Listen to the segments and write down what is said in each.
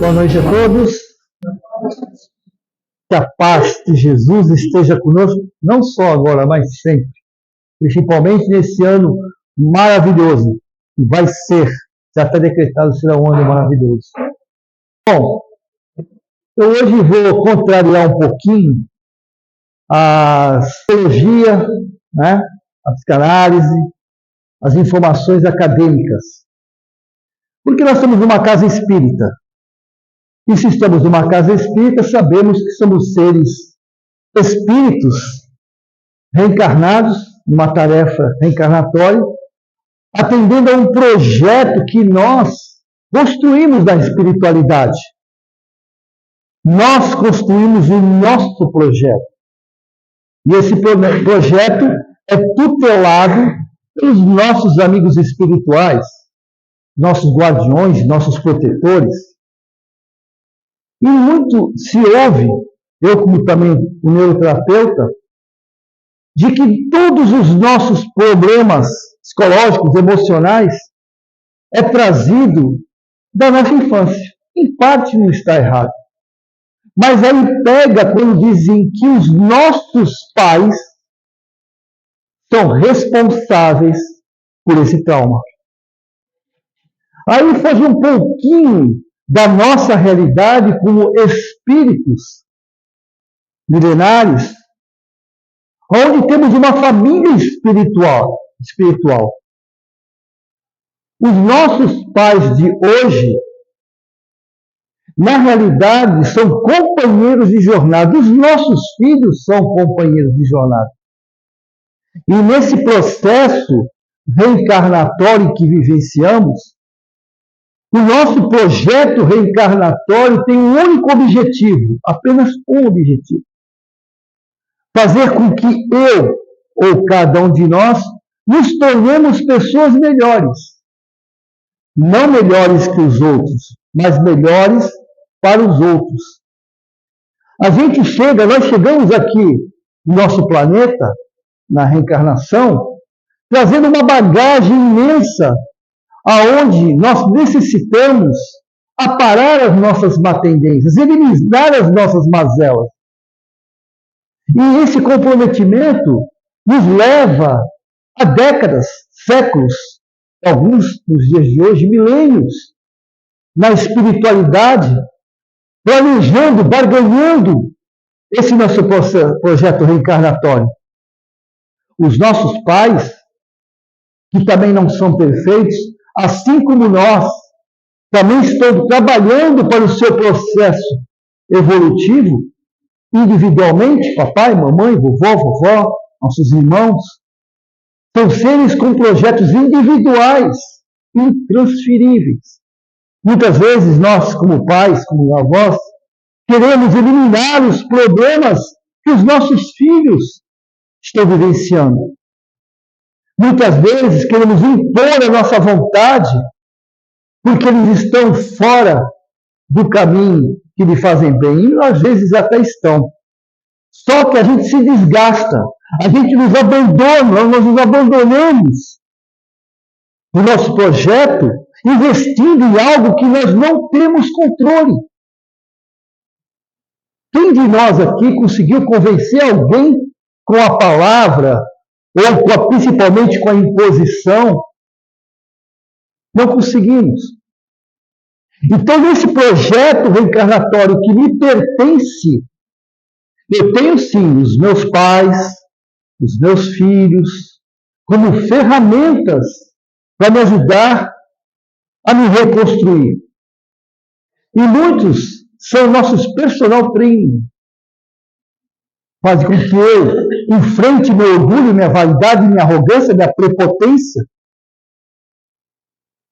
Boa noite a todos. Que a paz de Jesus esteja conosco, não só agora, mas sempre. Principalmente nesse ano maravilhoso, que vai ser, já está decretado, será um ano maravilhoso. Bom, eu hoje vou contrariar um pouquinho a psicologia, né, a psicanálise, as informações acadêmicas. Porque nós estamos numa casa espírita. E se estamos numa casa espírita, sabemos que somos seres espíritos reencarnados, numa tarefa reencarnatória, atendendo a um projeto que nós construímos da espiritualidade. Nós construímos o nosso projeto. E esse projeto é tutelado pelos nossos amigos espirituais, nossos guardiões, nossos protetores. E muito se ouve, eu como também o neuroterapeuta, de que todos os nossos problemas psicológicos, emocionais, é trazido da nossa infância. Em parte não está errado. Mas aí pega quando dizem que os nossos pais são responsáveis por esse trauma. Aí faz um pouquinho da nossa realidade como espíritos milenares, onde temos uma família espiritual. Os nossos pais de hoje, na realidade, são companheiros de jornada. Os nossos filhos são companheiros de jornada. E nesse processo reencarnatório que vivenciamos, o nosso projeto reencarnatório tem um único objetivo, apenas um objetivo. Fazer com que eu, ou cada um de nós, nos tornemos pessoas melhores. Não melhores que os outros, mas melhores para os outros. Nós chegamos aqui no nosso planeta, na reencarnação, trazendo uma bagagem imensa, aonde nós necessitamos aparar as nossas má tendências, eliminar as nossas mazelas. E esse comprometimento nos leva a décadas, séculos, alguns nos dias de hoje, milênios, na espiritualidade, planejando, barganhando esse nosso projeto reencarnatório. Os nossos pais, que também não são perfeitos, assim como nós, também estão trabalhando para o seu processo evolutivo, individualmente, papai, mamãe, vovó, nossos irmãos, são seres com projetos individuais, intransferíveis. Muitas vezes nós, como pais, como avós, queremos eliminar os problemas que os nossos filhos estão vivenciando. Muitas vezes queremos impor a nossa vontade, porque eles estão fora do caminho que lhe fazem bem, e às vezes até estão. Só que a gente se desgasta, a gente nos abandona, nós nos abandonamos no nosso projeto, investindo em algo que nós não temos controle. Quem de nós aqui conseguiu convencer alguém com a palavra, ou principalmente com a imposição? Não conseguimos. Então, nesse projeto reencarnatório que me pertence, eu tenho sim os meus pais, os meus filhos, como ferramentas para me ajudar a me reconstruir. E muitos são nossos personal training. Faz com que eu enfrente meu orgulho, minha vaidade, minha arrogância, minha prepotência,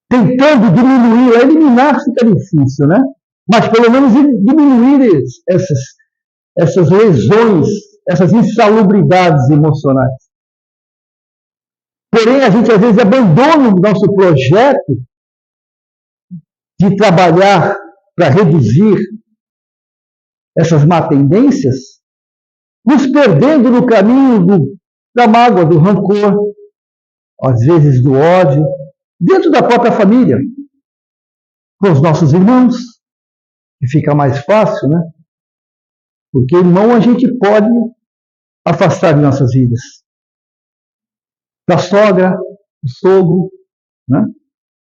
tentando diminuir, eliminar fica difícil, né? Mas pelo menos diminuir essas lesões, essas insalubridades emocionais. Porém, a gente às vezes abandona o nosso projeto de trabalhar para reduzir essas má tendências, nos perdendo no caminho da mágoa, do rancor, às vezes do ódio, dentro da própria família, com os nossos irmãos, que fica mais fácil, né? Porque irmão a gente pode afastar de nossas vidas. Da sogra, do sogro, né?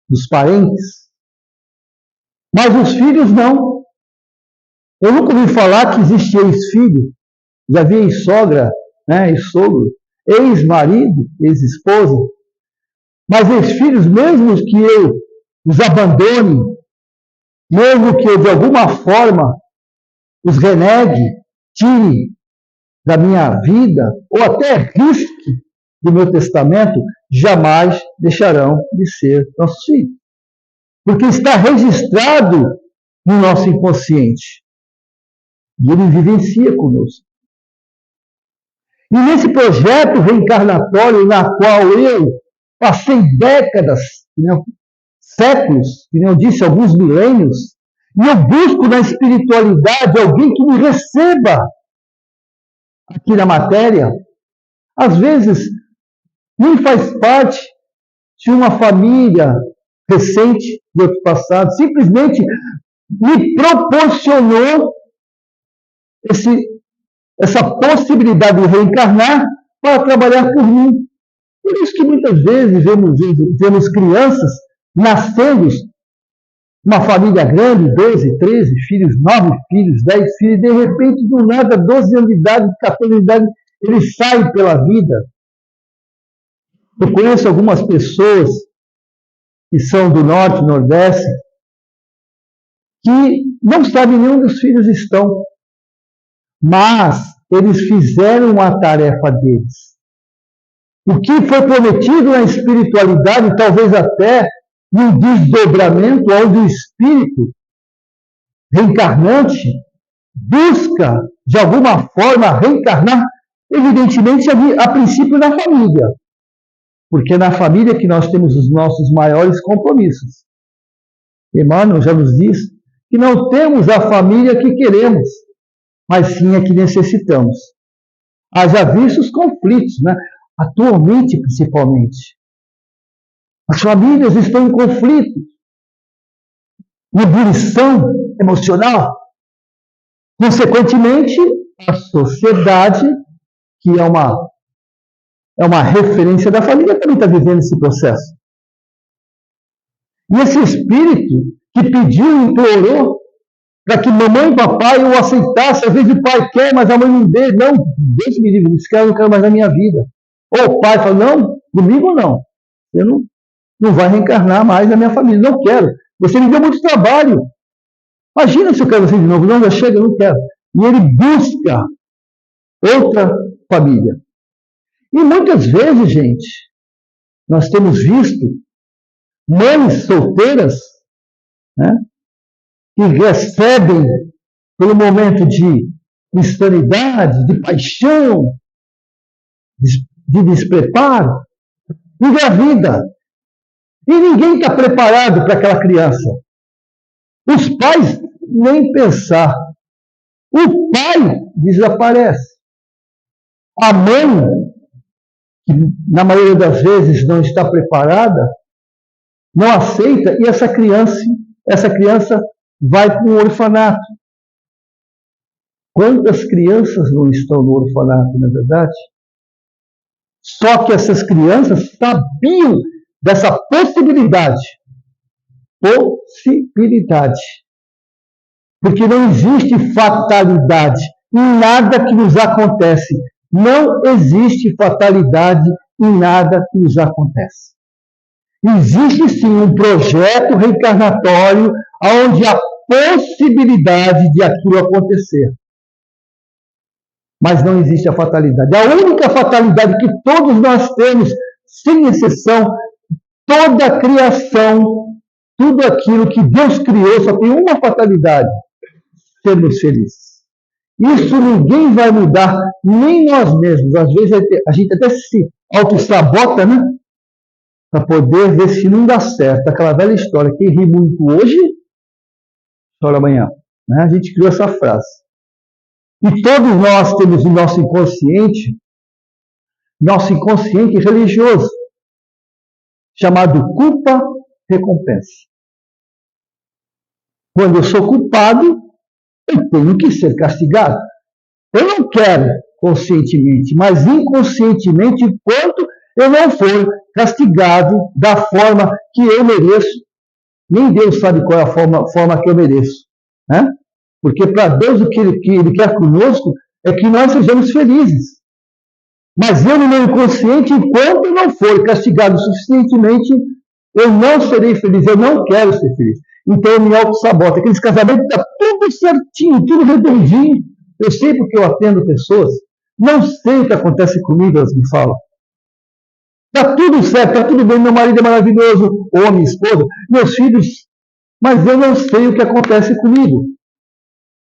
Dos parentes. Mas os filhos não. Eu nunca ouvi falar que existe ex-filho. Já vi ex-sogra, né? Ex-sogro, ex-marido, ex-esposa. Mas ex-filhos, mesmo que eu os abandone, mesmo que eu de alguma forma os renegue, tire da minha vida, ou até risque do meu testamento, jamais deixarão de ser nossos filhos. Porque está registrado no nosso inconsciente. E ele vivencia conosco. E nesse projeto reencarnatório, na qual eu passei décadas, séculos, que eu disse, alguns milênios, e eu busco na espiritualidade alguém que me receba aqui na matéria. Às vezes, nem faz parte de uma família recente, de outro passado, simplesmente me proporcionou essa possibilidade de reencarnar para trabalhar por mim. Por isso que muitas vezes vemos crianças nascendo, uma família grande, 12, 13 filhos, 9 filhos, 10 filhos, e de repente, do nada, 12 anos de idade, 14 anos de idade, eles saem pela vida. Eu conheço algumas pessoas que são do norte, nordeste, que não sabem nem onde os filhos estão, mas eles fizeram a tarefa deles. O que foi prometido na espiritualidade, talvez até num desdobramento onde o espírito reencarnante busca, de alguma forma, reencarnar, evidentemente, a princípio na família. Porque é na família que nós temos os nossos maiores compromissos. Emmanuel já nos diz que não temos a família que queremos, mas sim a que necessitamos. Haja visto os conflitos, né? Atualmente, principalmente. As famílias estão em conflito, em ebulição emocional. Consequentemente, a sociedade, que é uma referência da família, também está vivendo esse processo. E esse espírito que pediu, implorou, para que mamãe e papai o aceitassem, às vezes o pai quer, mas a mãe não dê, não, Deus me livre, esse cara não quer mais na minha vida. Ou o pai fala, não, comigo não, eu não vai reencarnar mais na minha família, não quero, você me deu muito trabalho, imagina se eu quero você de novo, não, já chega, eu não quero. E ele busca outra família. E muitas vezes, gente, nós temos visto mães solteiras, né, que recebem, pelo momento de insanidade, de paixão, de despreparo, engravida. E ninguém está preparado para aquela criança. Os pais nem pensar. O pai desaparece. A mãe, que na maioria das vezes não está preparada, não aceita, e essa criança vai para um orfanato. Quantas crianças não estão no orfanato, não é verdade? Só que essas crianças sabiam dessa possibilidade. Porque não existe fatalidade em nada que nos acontece. Não existe fatalidade em nada que nos acontece. Existe sim um projeto reencarnatório onde há possibilidade de aquilo acontecer. Mas não existe a fatalidade. A única fatalidade que todos nós temos, sem exceção, toda a criação, tudo aquilo que Deus criou, só tem uma fatalidade: sermos felizes. Isso ninguém vai mudar, nem nós mesmos. Às vezes a gente até se auto-sabota, né? Para poder ver se não dá certo. Aquela velha história, quem ri muito hoje, chora amanhã. Né? A gente criou essa frase. E todos nós temos o nosso inconsciente religioso, chamado culpa-recompensa. Quando eu sou culpado, eu tenho que ser castigado. Eu não quero conscientemente, mas inconscientemente, enquanto eu não for castigado da forma que eu mereço. Nem Deus sabe qual é a forma que eu mereço. Né? Porque para Deus o que ele quer conosco é que nós sejamos felizes. Mas eu, no meu inconsciente, enquanto eu não for castigado suficientemente, eu não serei feliz, eu não quero ser feliz. Então eu me auto-saboto. Aqueles casamentos estão tudo certinho, tudo redondinho. Eu sei porque eu atendo pessoas, não sei o que acontece comigo, elas me falam. Está tudo certo, está tudo bem, meu marido é maravilhoso, ou minha esposa, meus filhos, mas eu não sei o que acontece comigo.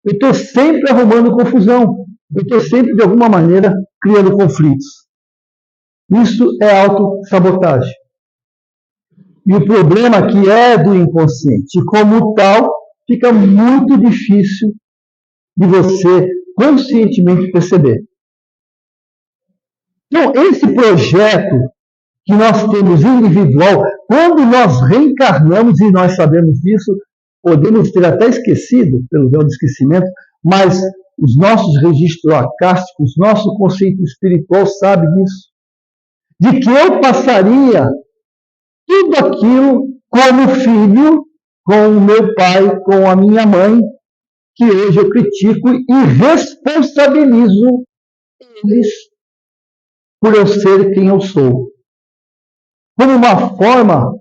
Eu estou sempre arrumando confusão, eu estou sempre, de alguma maneira, criando conflitos. Isso é autossabotagem. E o problema que é do inconsciente, e como tal, fica muito difícil de você conscientemente perceber. Então, esse projeto que nós temos individual, quando nós reencarnamos, e nós sabemos disso, podemos ter até esquecido, pelo grau de esquecimento, mas os nossos registros acásticos, nosso conceito espiritual sabe disso. De que eu passaria tudo aquilo como filho, com o meu pai, com a minha mãe, que hoje eu critico e responsabilizo eles por eu ser quem eu sou. Como uma forma,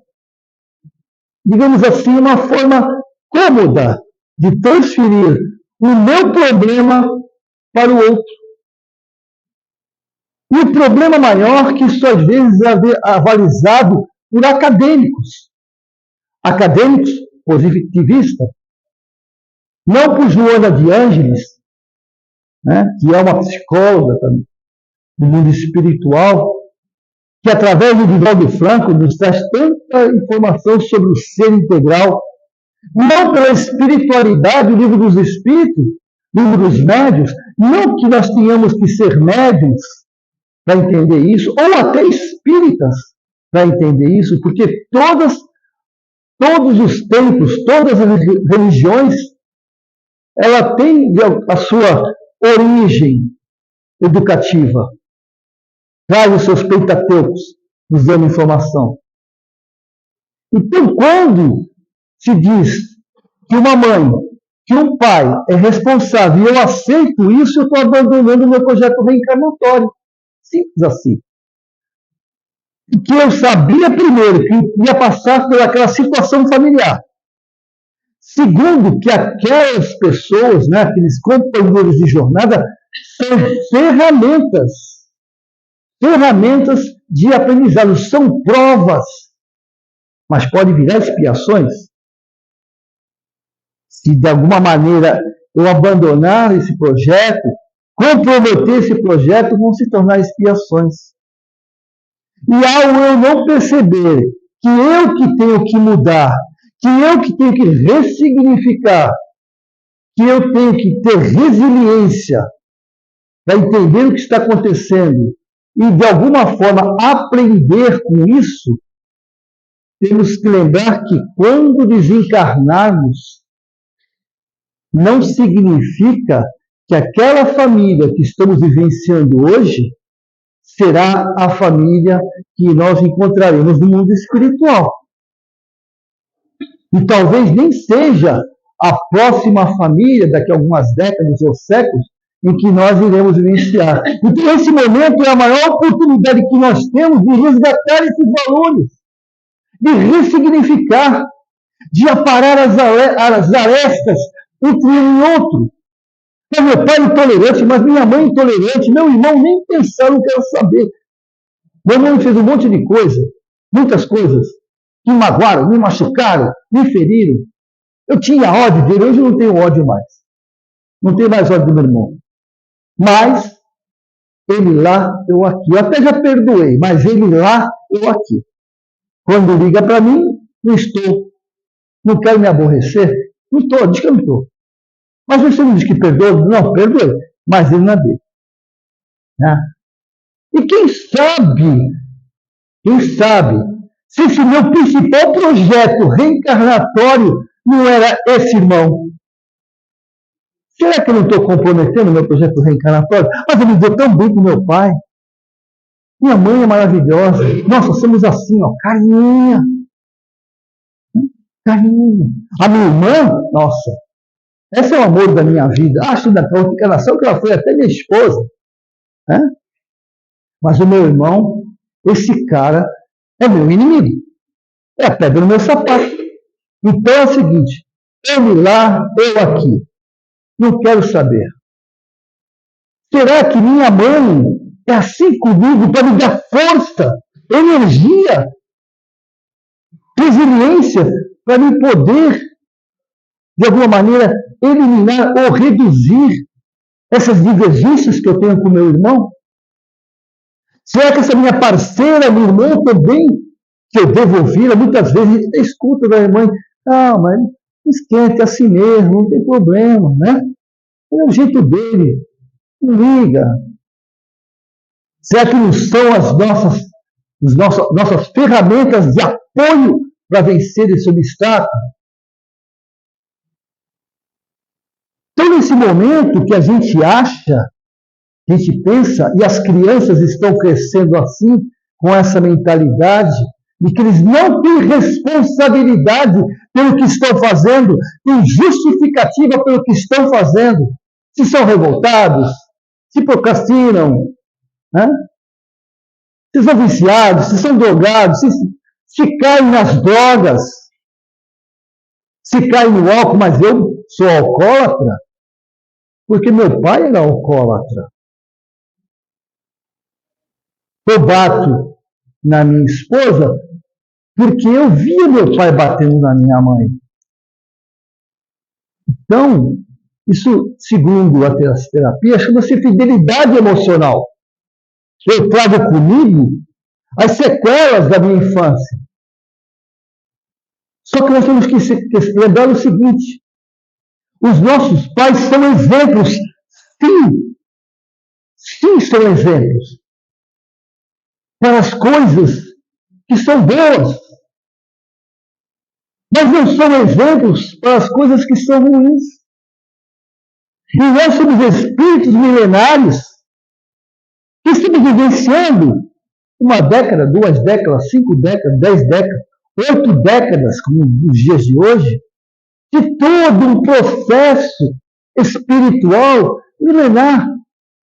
digamos assim, uma forma cômoda de transferir o meu problema para o outro. E o problema maior que isso às vezes é avalizado por acadêmicos. Acadêmicos positivistas. Não por Joana de Ângeles, né, que é uma psicóloga do mundo espiritual, que através do Divaldo Franco nos traz tanta informação sobre o ser integral, não pela espiritualidade do livro dos espíritos, livro dos médiuns, não que nós tenhamos que ser médiuns para entender isso, ou até espíritas para entender isso, porque todos os tempos, todas as religiões, ela tem a sua origem educativa. Traz os seus pentateucos, nos dando informação. Então, quando se diz que uma mãe, que um pai é responsável, e eu aceito isso, eu estou abandonando o meu projeto reencarnatório. Simples assim. Porque eu sabia, primeiro, que ia passar por aquela situação familiar. Segundo, que aquelas pessoas, né, aqueles companheiros de jornada, são ferramentas de aprendizado, são provas, mas pode virar expiações. Se de alguma maneira eu abandonar esse projeto, comprometer esse projeto, vão se tornar expiações. E ao eu não perceber que eu que tenho que mudar, que eu que tenho que ressignificar, que eu tenho que ter resiliência para entender o que está acontecendo e, de alguma forma, aprender com isso, temos que lembrar que, quando desencarnarmos, não significa que aquela família que estamos vivenciando hoje será a família que nós encontraremos no mundo espiritual. E talvez nem seja a próxima família, daqui a algumas décadas ou séculos, em que nós iremos vivenciar. Então, esse momento é a maior oportunidade que nós temos de resgatar esses valores, de ressignificar, de aparar as arestas entre um e outro. Mas meu pai intolerante, mas minha mãe intolerante, meu irmão nem pensar, não quero saber. Meu irmão fez um monte de coisa, muitas coisas, que me magoaram, me machucaram, me feriram. Eu tinha ódio dele, hoje eu não tenho ódio mais. Não tenho mais ódio do meu irmão. Mas, ele lá, eu aqui. Eu até já perdoei, mas ele lá, eu aqui. Quando liga para mim, não estou. Não quero me aborrecer. Não estou, diz que eu não estou. Mas você não diz que perdoa? Não, perdoei. Mas ele não é dele. Né? E quem sabe, se esse meu principal projeto reencarnatório não era esse irmão. Será que eu não estou comprometendo o meu projeto reencarnatório? Mas eu me dou tão bem com meu pai. Minha mãe é maravilhosa. Nossa, somos assim, ó, carninha. Carninha. A minha irmã, nossa, esse é o amor da minha vida. Acho da encarnação que ela foi até minha esposa. Né? Mas o meu irmão, esse cara, é meu inimigo. É a pedra no meu sapato. Então é o seguinte, ele lá, eu aqui. Não quero saber. Será que minha mãe é assim comigo para me dar força, energia, resiliência, para me poder, de alguma maneira, eliminar ou reduzir essas divergências que eu tenho com meu irmão? Será que essa minha parceira, minha irmã também, que eu devo ouvir, muitas vezes a gente escuta da minha mãe, mas não esquenta, é assim mesmo, não tem problema, né? É o jeito dele, não liga. Será que não são nossas ferramentas de apoio para vencer esse obstáculo? Então, nesse momento que a gente acha, a gente pensa, e as crianças estão crescendo assim, com essa mentalidade, de que eles não têm responsabilidade pelo que estão fazendo, têm justificativa pelo que estão fazendo. Se são revoltados, se procrastinam, né? Se são viciados, se são drogados, se caem nas drogas, se caem no álcool, mas eu sou alcoólatra, porque meu pai era alcoólatra. Eu bato na minha esposa porque eu via meu pai batendo na minha mãe. Então, isso, segundo a terapia, chama-se fidelidade emocional. Eu trago comigo as sequelas da minha infância. Só que nós temos que lembrar o seguinte: os nossos pais são exemplos. Sim, sim, são exemplos para as coisas que são boas. Mas não são exemplos para as coisas que são ruins. E nós somos espíritos milenares que estamos vivenciando 1 década, 2 décadas, 5 décadas, 10 décadas, 8 décadas, como nos dias de hoje, de todo um processo espiritual milenar.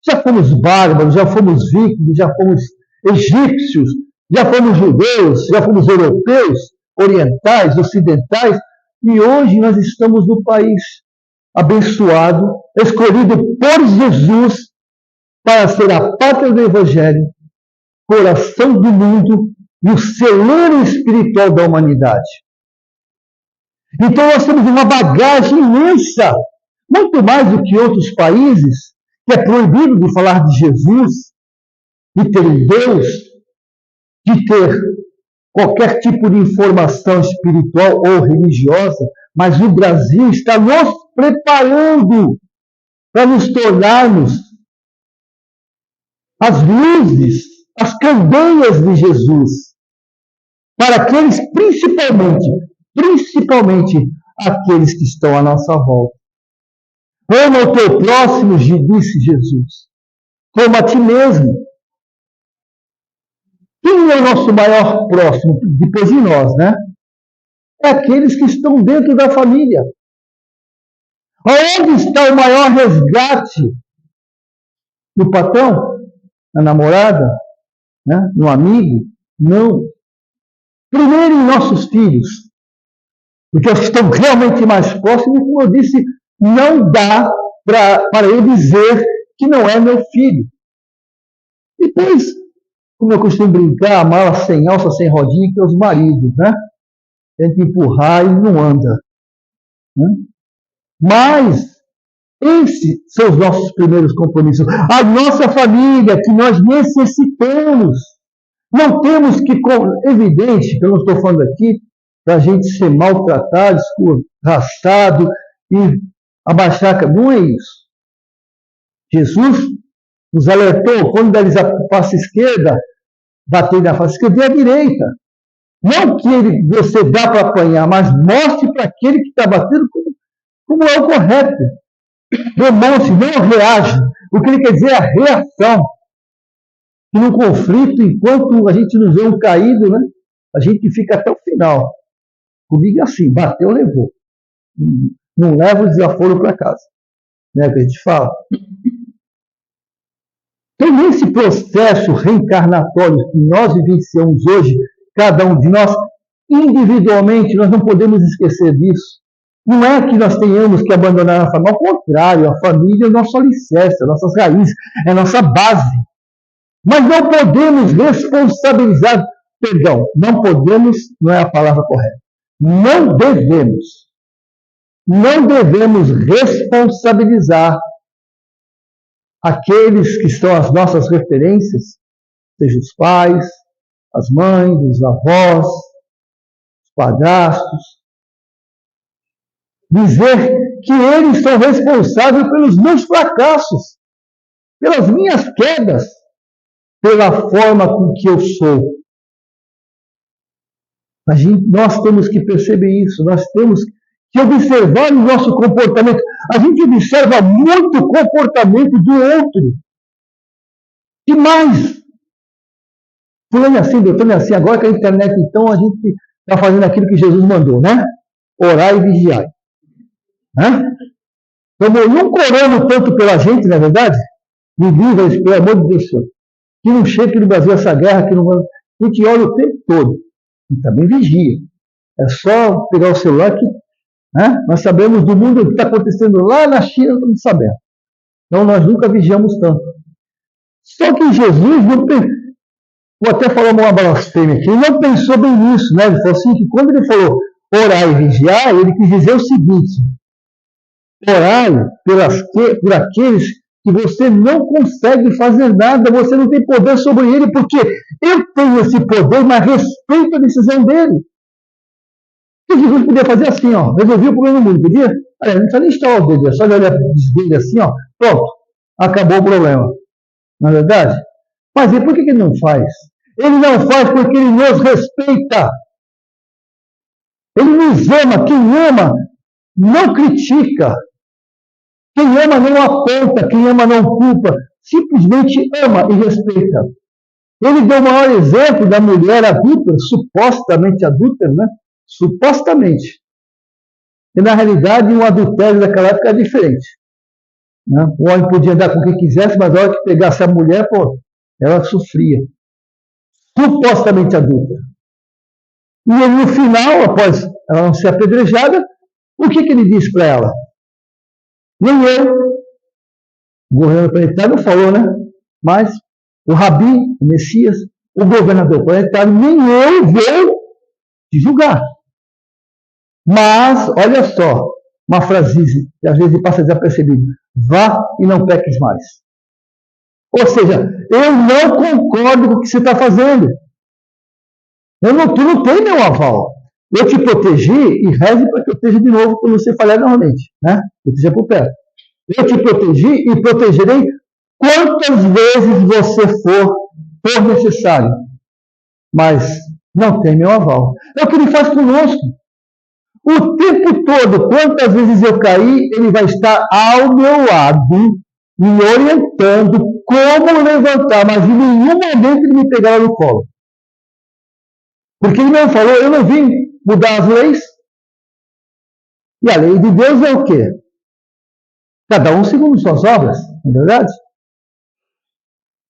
Já fomos bárbaros, já fomos vikings, já fomos egípcios, já fomos judeus, já fomos europeus, orientais, ocidentais, e hoje nós estamos no país abençoado, escolhido por Jesus para ser a pátria do Evangelho, coração do mundo e o celeiro espiritual da humanidade. Então nós temos uma bagagem imensa, muito mais do que outros países, que é proibido de falar de Jesus, de ter um Deus, de ter qualquer tipo de informação espiritual ou religiosa, mas o Brasil está nos preparando para nos tornarmos as luzes, as candeias de Jesus, para aqueles principalmente aqueles que estão à nossa volta. Ama o teu próximo, disse Jesus, como a ti mesmo. Quem é o nosso maior próximo, depois de nós, né? É aqueles que estão dentro da família. Onde está o maior resgate? No patrão? Na namorada? Né? No amigo? Não. Primeiro em nossos filhos. Porque eles estão realmente mais próximos, como eu disse, não dá para eu dizer que não é meu filho. Depois, como eu costumo brincar, a mala sem alça, sem rodinha, que é os maridos, né? Tem que empurrar e não anda. Né? Mas, esses são os nossos primeiros compromissos. A nossa família, que nós necessitamos. Não temos que, evidente, que eu não estou falando aqui para a gente ser maltratado, escorraçado e abaixar a... Não é isso. Jesus nos alertou, quando deles a face esquerda, bater na face esquerda e a direita. Não que você dá para apanhar, mas mostre para aquele que está batendo como é o correto. demonstre, não reage. O que ele quer dizer é a reação. E no conflito, enquanto a gente não vê um caído, né, a gente fica até o final. Comigo é assim, bateu, levou. Não leva o desaforo para casa. Né, que a gente fala. Então, nesse processo reencarnatório que nós vivenciamos hoje, cada um de nós, individualmente, nós não podemos esquecer disso. Não é que nós tenhamos que abandonar a família, ao contrário, a família é o nosso alicerce, é nossas raízes, é a nossa base. Mas não podemos responsabilizar, perdão, não podemos, não é a palavra correta, não devemos responsabilizar aqueles que são as nossas referências, seja os pais, as mães, os avós, os padrastos, dizer que eles são responsáveis pelos meus fracassos, pelas minhas quedas, pela forma com que eu sou. Nós temos que perceber isso, nós temos que observar o nosso comportamento. A gente observa muito o comportamento do outro. Demais. Fulano é assim, doutor é assim. Agora que a internet, então, a gente está fazendo aquilo que Jesus mandou, né? Orar e vigiar. Né? Estamos nunca orando tanto pela gente, não é verdade? Me livra, pelo amor de Deus, Senhor. Que não chegue no Brasil essa guerra, que não... a gente ora o tempo todo. E também vigia. É só pegar o celular que, né? Nós sabemos do mundo que está acontecendo lá na China, estamos sabendo. Então nós nunca vigiamos tanto. Só que Jesus não pensou, vou até falar uma blasfêmia aqui, ele não pensou bem nisso, né? Ele falou assim, que quando ele falou orar e vigiar, ele quis dizer o seguinte: orai por aqueles que você não consegue fazer nada, você não tem poder sobre ele, porque eu tenho esse poder, mas respeito a decisão dele. E Jesus podia fazer assim, ó, resolvia o problema do mundo, podia? Não precisa nem instalar o dedo, é só ele olhar dele assim, ó, pronto, acabou o problema. Não é verdade? Mas e por que ele não faz? Ele não faz porque ele nos respeita. Ele nos ama. Quem ama não critica. Quem ama não aponta, quem ama não culpa. Simplesmente ama e respeita. Ele deu o maior exemplo da mulher adúltera, supostamente adúltera, né? Supostamente. E na realidade, um adultério daquela época era diferente. Né? O homem podia andar com quem quisesse, mas na hora que pegasse a mulher, pô, ela sofria. Supostamente adulta. E ele, no final, após ela não ser apedrejada, o que ele disse para ela? Nem eu, o governador planetário não falou, né? Mas o Rabi, o Messias, o governador planetário, nem eu vou te julgar. Mas, olha só, uma frase que às vezes passa desapercebido: vá e não peques mais. Ou seja, eu não concordo com o que você está fazendo. Tu não tem meu aval. Eu te protegi e reze para que eu esteja de novo quando você falhar novamente. Né? Eu esteja por perto. Eu te protegi e protegerei quantas vezes você for necessário. Mas não tem meu aval. É o que ele faz conosco. O tempo todo, quantas vezes eu caí, ele vai estar ao meu lado, me orientando como levantar, mas em nenhum momento ele me pegará no colo. Porque ele mesmo falou, eu não vim mudar as leis. E a lei de Deus é o quê? Cada um segundo suas obras, não é verdade?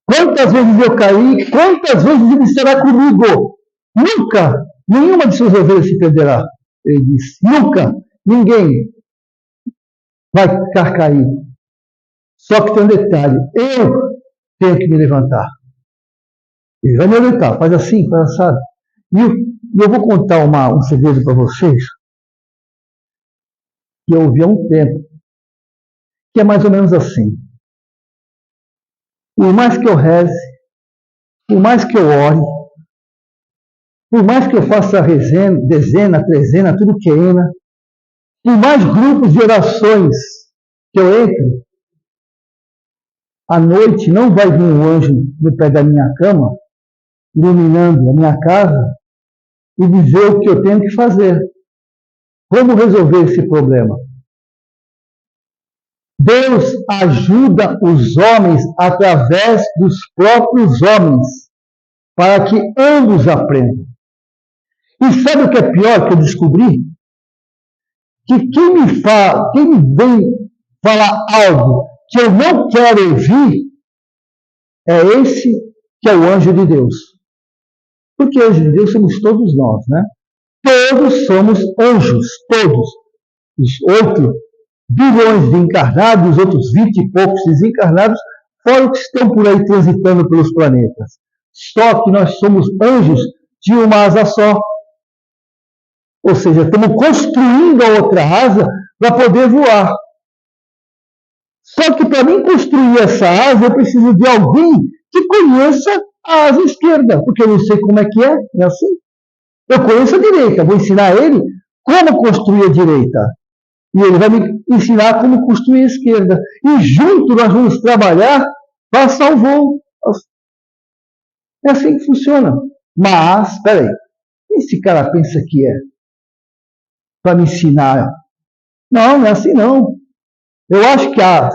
Quantas vezes eu caí, quantas vezes ele estará comigo? Nunca, nenhuma de suas ovelhas se perderá. Ele disse, nunca, ninguém vai ficar caído. Só que tem um detalhe, eu tenho que me levantar. Ele vai me orientar, faz assim, faz assado. E eu vou contar um segredo para vocês, que eu ouvi há um tempo, que é mais ou menos assim. Por mais que eu reze, por mais que eu ore, por mais que eu faça dezena, trezena, tudo que ena, por mais grupos de orações que eu entre, à noite não vai vir um anjo no pé da minha cama, iluminando a minha casa, e dizer o que eu tenho que fazer. Como resolver esse problema? Deus ajuda os homens através dos próprios homens, para que ambos aprendam. E sabe o que é pior que eu descobri? Que quem me vem falar algo que eu não quero ouvir, é esse que é o anjo de Deus. Porque anjo de Deus somos todos nós, né? Todos somos anjos, todos. Os 8 bilhões de encarnados, os outros 20 e poucos desencarnados, fora os que estão por aí transitando pelos planetas. Só que nós somos anjos de uma asa só. Ou seja, estamos construindo a outra asa para poder voar. Só que para mim construir essa asa, eu preciso de alguém que conheça a asa esquerda, porque eu não sei como é que é, não é assim? Eu conheço a direita, vou ensinar a ele como construir a direita. E ele vai me ensinar como construir a esquerda. E junto nós vamos trabalhar para passar o voo. É assim que funciona. Mas, espera aí, esse cara pensa que é para me ensinar? Não, não é assim não. Eu acho que a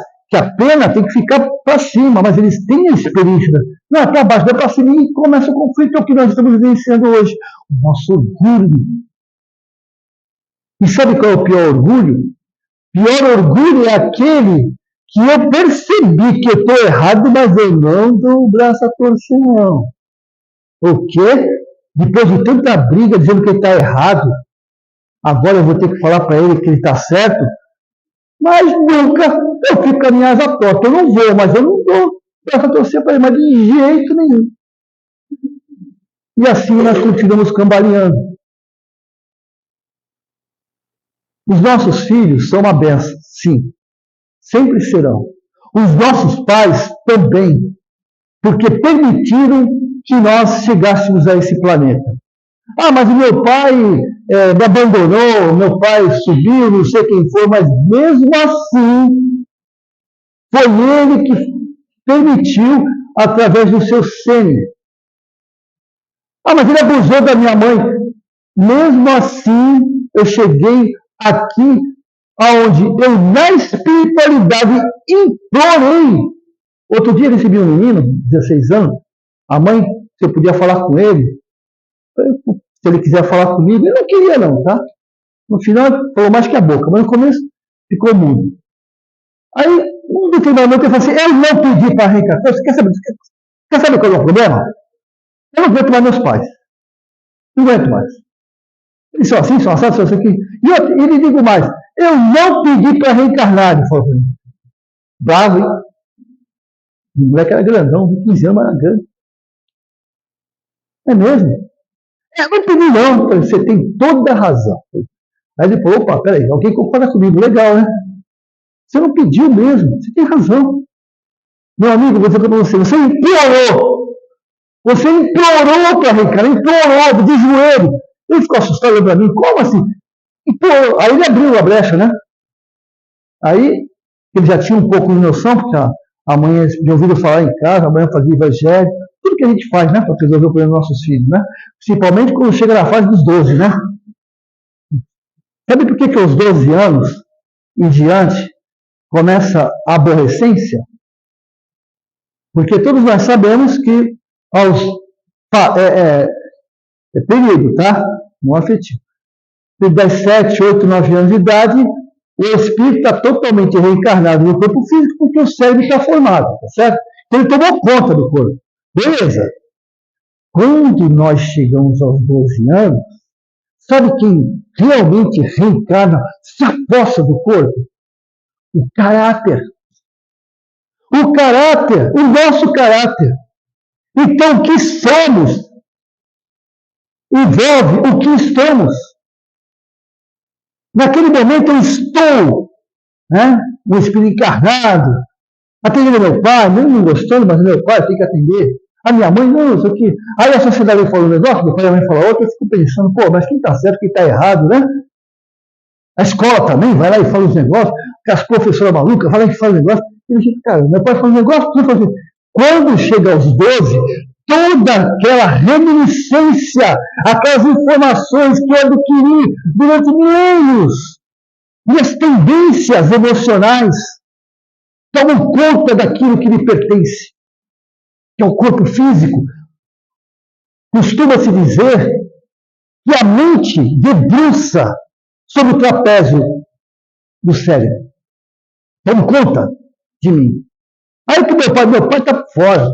pena tem que ficar para cima, mas eles têm a experiência. Não, é para baixo, não é para cima, e começa o conflito, é o que nós estamos vivenciando hoje. O nosso orgulho. E sabe qual é o pior orgulho? O pior orgulho é aquele que eu percebi que eu estou errado, mas eu não dou o braço a torcer, não. O quê? Depois de tanta briga dizendo que ele está errado, agora eu vou ter que falar para ele que ele está certo? Mas nunca eu fico com a minha asa torta. Eu não vou, mas eu não dou braço a torcer para ele, mas de jeito nenhum. E assim nós continuamos cambaleando. Os nossos filhos são uma benção, sim. Sempre serão. Os nossos pais também. Porque permitiram que nós chegássemos a esse planeta. Ah, mas o meu pai me abandonou, meu pai subiu, não sei quem foi, mas mesmo assim, foi ele que permitiu através do seu sêmen. Ah, mas ele abusou da minha mãe. Mesmo assim, eu cheguei aqui aonde eu, na espiritualidade, implorei. Outro dia recebi um menino, 16 anos, a mãe, se eu podia falar com ele, se ele quiser falar comigo, ele não queria não, tá? No final, falou mais que a boca, mas no começo ficou mudo. Aí, um determinado momento, ele falou assim, eu não pedi para reencarnar. Quer saber qual é o problema? Eu não aguento mais meus pais. Não aguento mais. Eles são assim, são assados, são assim aqui. E ele digo mais, eu não pedi para reencarnar, ele falou para mim. Bravo, hein? O moleque era grandão, 15 anos, mas era grande. É mesmo? Não pedi não. Você tem toda a razão. Aí ele falou, opa, peraí, alguém concorda comigo, legal, né? Você não pediu mesmo, você tem razão. Meu amigo, vou dizer para você, você implorou. Você implorou para reencarnar, implorou, de joelho. Ele ficou assustado para mim, como assim? Implorou. Aí ele abriu a brecha, né? Aí ele já tinha um pouco de noção, porque a mãe de ouvido falar em casa, a mãe fazia evangelho, tudo que a gente faz, né, para resolver o problema dos nossos filhos, né? Principalmente quando chega na fase dos 12, né? Sabe por que aos 12 anos em diante começa a aborrecência? Porque todos nós sabemos que aos período, tá? Não afetivo. Das 7, 8, 9 anos de idade, o espírito está totalmente reencarnado no corpo físico porque o cérebro está formado, tá certo? Então ele tomou conta do corpo. Beleza. Quando nós chegamos aos 12 anos, sabe quem realmente reencarna, se apossa do corpo? O caráter. O caráter, o nosso caráter. Então, o que somos envolve o que estamos. Naquele momento eu estou, né, um espírito encarnado, atendendo meu pai, mesmo não gostando, mas meu pai tem que atender. A minha mãe, não, isso aqui. Aí a sociedade falou um negócio, depois a mãe falou outro, eu fico pensando, pô, mas quem está certo, quem está errado, né? A escola também vai lá e fala os negócios, que as professoras malucas vai lá e fala os negócios. E eu digo, cara, meu pai fala um negócio, eu falo assim, quando chega aos 12, toda aquela reminiscência, aquelas informações que eu adquiri durante milênios, e as tendências emocionais tomam conta daquilo que lhe pertence, que é o corpo físico. Costuma-se dizer que a mente debruça sobre o trapézio do cérebro. Toma conta de mim. Aí que meu pai está fora.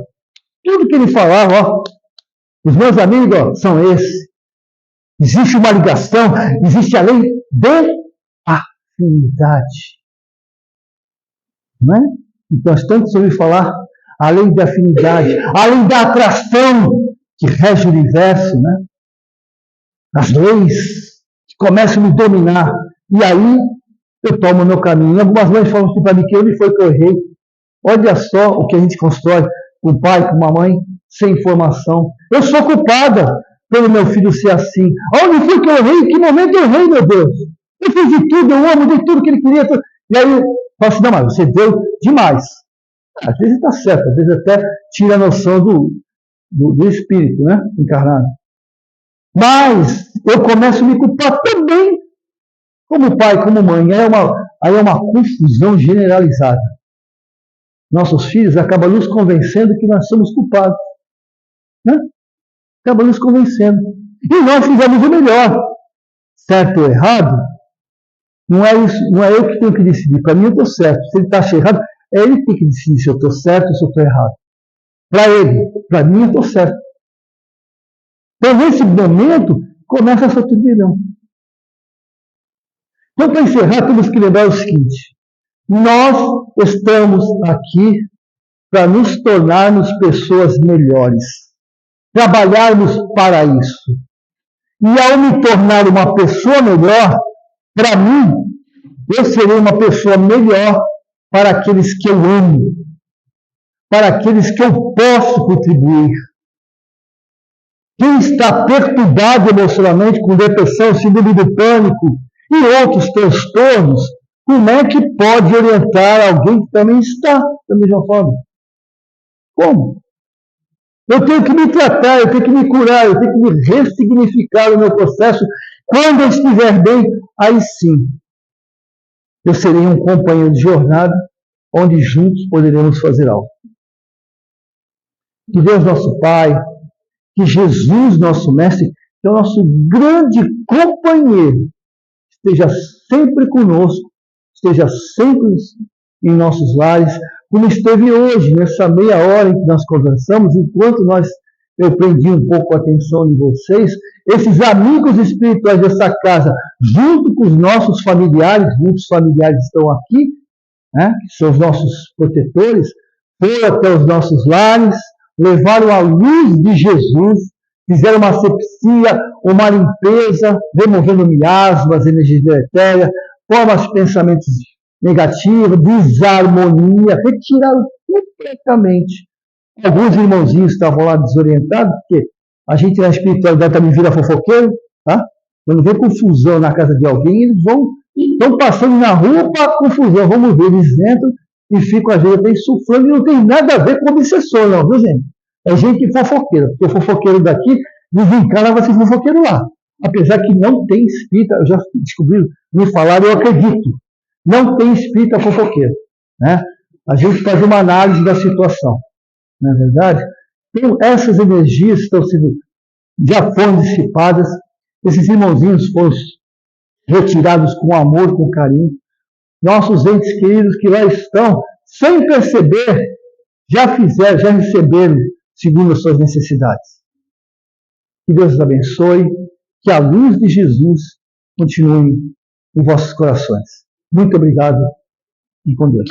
Tudo que ele falava, ó, os meus amigos, ó, são esses. Existe uma ligação, existe a lei de afinidade. Não é? Então, nós tanto ouvimos falar a lei da afinidade, a lei da atração que rege o universo, né? As leis que começam a me dominar. E aí, eu tomo o meu caminho. Algumas mães falam assim para mim que onde foi que eu errei. Olha só o que a gente constrói com o pai, com a mãe, sem informação. Eu sou culpada pelo meu filho ser assim. Onde foi que eu errei? Em que momento eu errei, meu Deus? Eu fiz de tudo, eu amo, dei tudo que ele queria. E aí eu falo assim, não, mas você deu demais. Às vezes está certo, às vezes até tira a noção do espírito, né? Encarnado. Mas eu começo a me culpar também, como pai, como mãe. Aí é uma confusão generalizada. Nossos filhos acabam nos convencendo que nós somos culpados. Né? Acabam nos convencendo. E nós fizemos o melhor. Certo ou errado, não é eu que tenho que decidir. Para mim eu estou certo. Se ele está errado, é ele que tem que decidir se eu estou certo ou se eu estou errado. Para ele, para mim eu estou certo. Então, nesse momento, começa essa turbilhão. Então, para encerrar, temos que lembrar o seguinte: nós estamos aqui para nos tornarmos pessoas melhores, trabalharmos para isso. E ao me tornar uma pessoa melhor, para mim, eu serei uma pessoa melhor para aqueles que eu amo, para aqueles que eu posso contribuir. Quem está perturbado emocionalmente com depressão, síndrome do pânico e outros transtornos, como é que pode orientar alguém que também está da mesma forma? Como? Eu tenho que me tratar, eu tenho que me curar, eu tenho que me ressignificar o meu processo. Quando eu estiver bem, aí sim, eu serei um companheiro de jornada onde juntos poderemos fazer algo. Que Deus, nosso Pai, que Jesus, nosso Mestre, que é o nosso grande companheiro, esteja sempre conosco, esteja sempre em nossos lares, como esteve hoje, nessa meia hora em que nós conversamos, enquanto eu prendi um pouco a atenção de vocês, esses amigos espirituais dessa casa, junto com os nossos familiares, muitos familiares estão aqui, né, que são os nossos protetores, foram até os nossos lares, levaram a luz de Jesus, fizeram uma asepsia, uma limpeza, removendo miasmas, energia deletéria, formas de pensamentos negativos, desarmonia, retiraram completamente. Alguns irmãozinhos estavam lá desorientados, porque a gente na espiritualidade também vira fofoqueiro, tá? Quando vê confusão na casa de alguém, eles estão passando na rua para confusão, vamos ver, eles entram e ficam às vezes até insuflando, e não tem nada a ver com obsessor, não, viu, gente? É gente fofoqueira, porque o fofoqueiro daqui desencana, vai ser fofoqueiro lá. Apesar que não tem espírita, eu já descobri, me falaram, eu acredito, não tem espírita fofoqueiro, né? A gente faz uma análise da situação, não é verdade? Então, essas energias já foram dissipadas, esses irmãozinhos foram retirados com amor, com carinho. Nossos entes queridos que lá estão, sem perceber, já receberam segundo as suas necessidades. Que Deus os abençoe, que a luz de Jesus continue em vossos corações. Muito obrigado e com Deus.